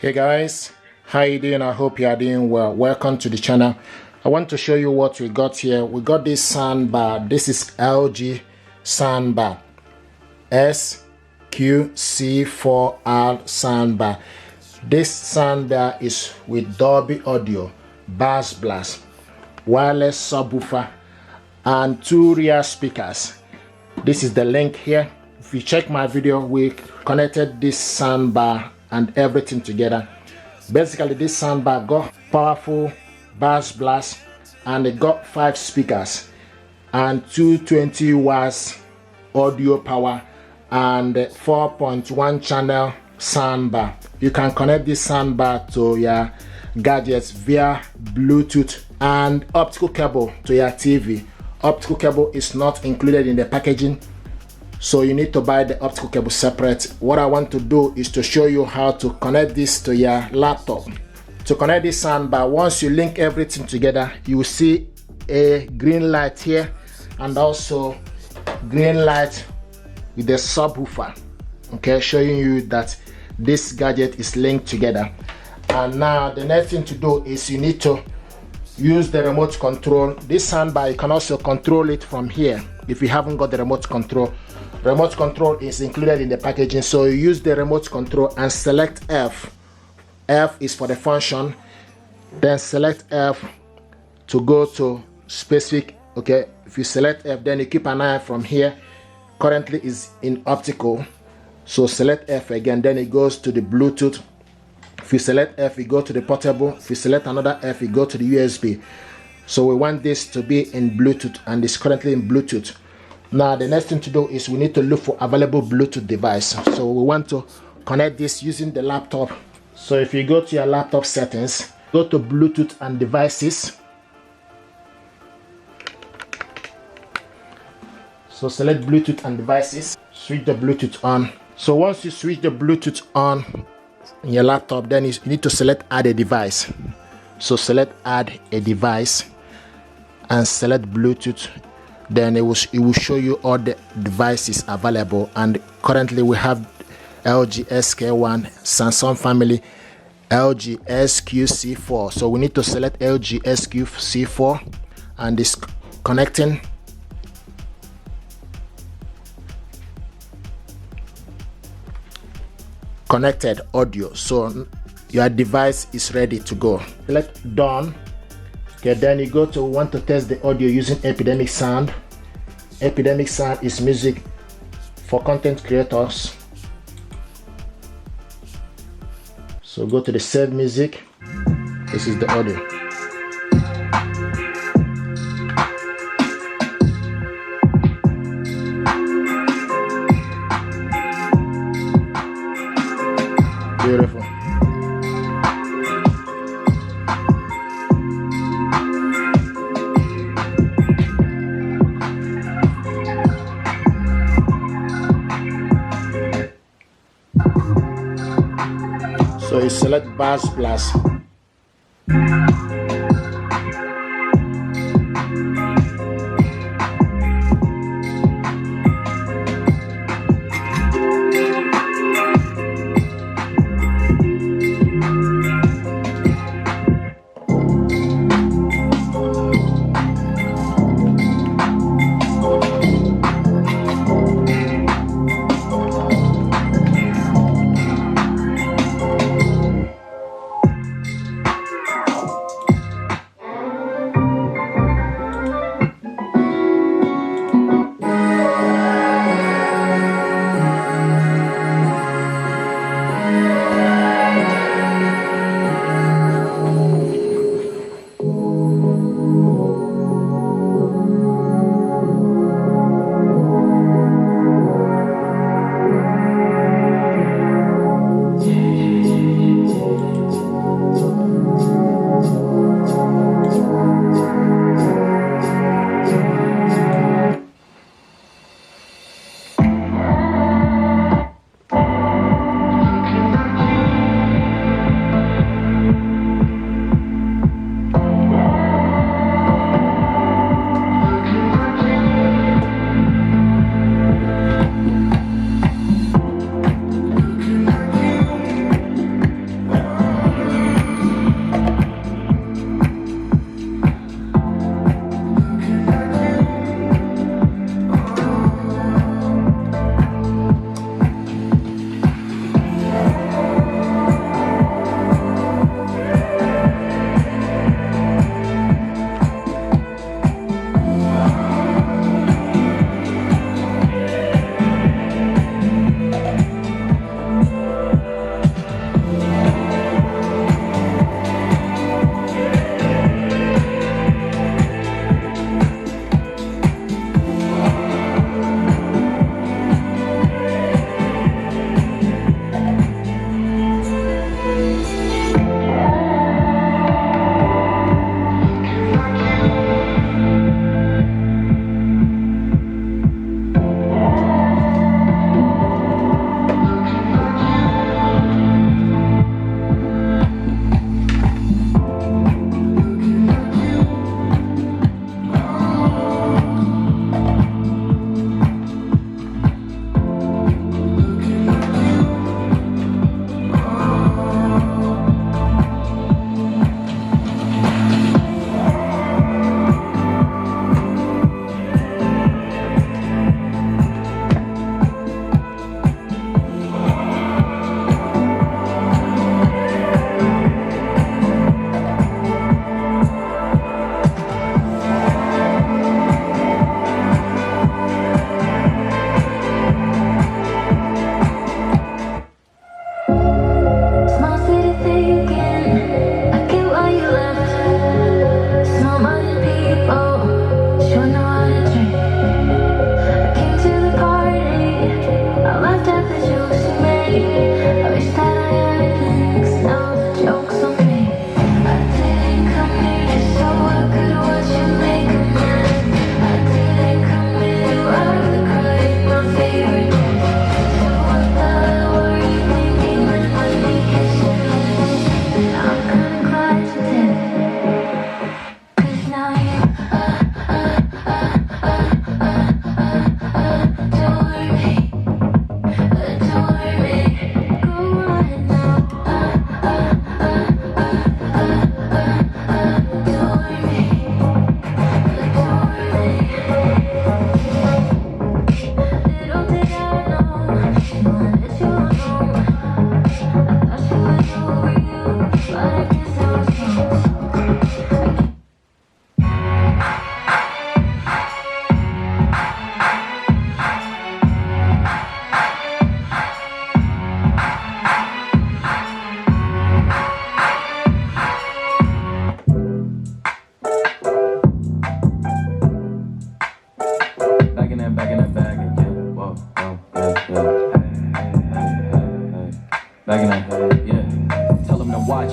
Hey guys, how you doing? I hope you are doing well. Welcome to the channel. I want to show you what we got here. We got this soundbar. This is LG soundbar, SQC4R soundbar. This soundbar is with Dolby audio, bass blast, wireless subwoofer, and 2 rear speakers. This is the link here. If you check my video, we connected this soundbar and everything together. Basically, this soundbar got powerful bass blast, and it got 5 speakers and 220 watts audio power and 4.1 channel soundbar. You can connect this soundbar to your gadgets via Bluetooth and optical cable to your TV. Optical cable is not included in the packaging, so you need to buy the optical cable separate. What I want to do is to show you how to connect this to your laptop. To connect this soundbar, once you link everything together, you will see a green light here and also green light with the subwoofer, okay, showing you that this gadget is linked together. And now the next thing to do is you need to use the remote control. This soundbar, you can also control it from here if you haven't got the remote control. Remote control is included in the packaging, so you use the remote control and select F. F is for the function, then select F to go to specific. Okay, if you select F, then you keep an eye from here. Currently is in optical, so select F again, then it goes to the Bluetooth. If you select F, you go to the portable. If you select another F, you go to the USB. So we want this to be in Bluetooth, and it's currently in Bluetooth. Now the next thing to do is we need to look for available Bluetooth device. So we want to connect this using the laptop. So if you go to your laptop settings, go to Bluetooth and devices. So select Bluetooth and devices, switch the Bluetooth on. So once you switch the Bluetooth on in your laptop, then you need to select add a device. So select add a device and select Bluetooth. Then it will show you all the devices available, and currently we have LG SK1, Samsung family, LG SQC4. So we need to select LG SQC4 and it's connecting. Connected audio, so your device is ready to go. Select done. Okay, then you go to want to test the audio using Epidemic Sound. Epidemic Sound is music for content creators. So go to the save music. This is the audio. Beautiful. So you select bass blast.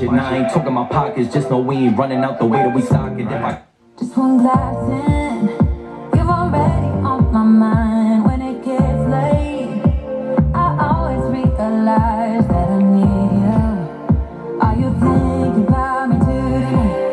watch it. Now I ain't talking my pockets, just know we ain't running out the way that we sock it. If I just one glass in, you're already on my mind. When it gets late, I always realize that I need you. Are you thinking about me tonight?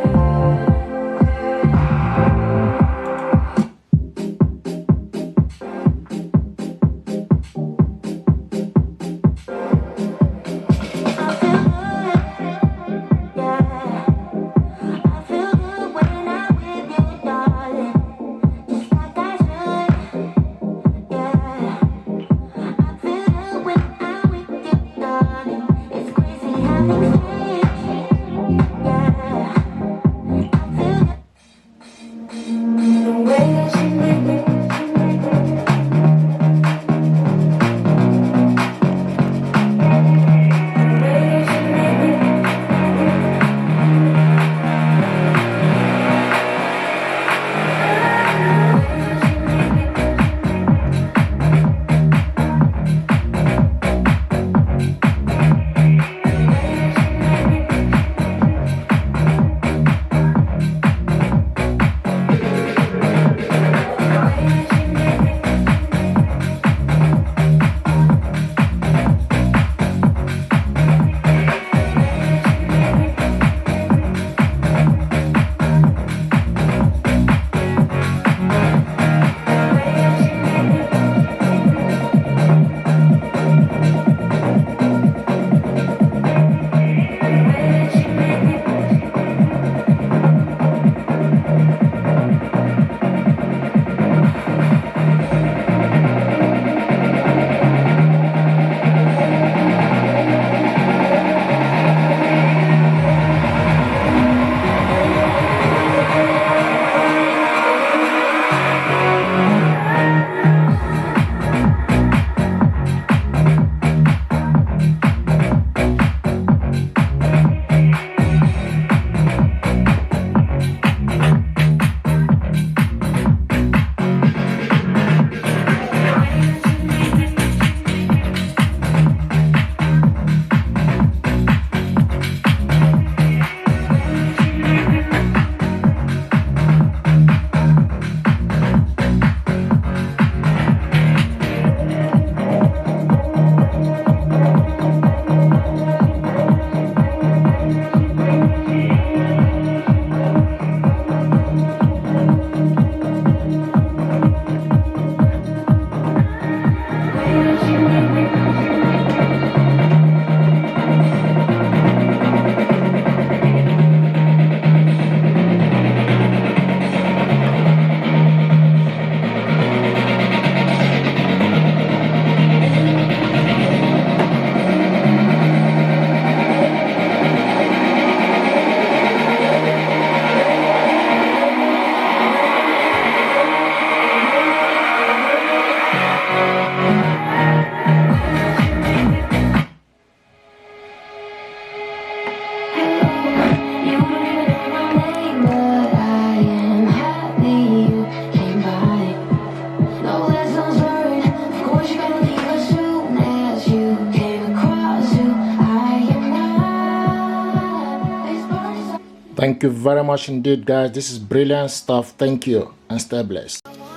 Thank you very much indeed, guys. This is brilliant stuff. Thank you and stay blessed.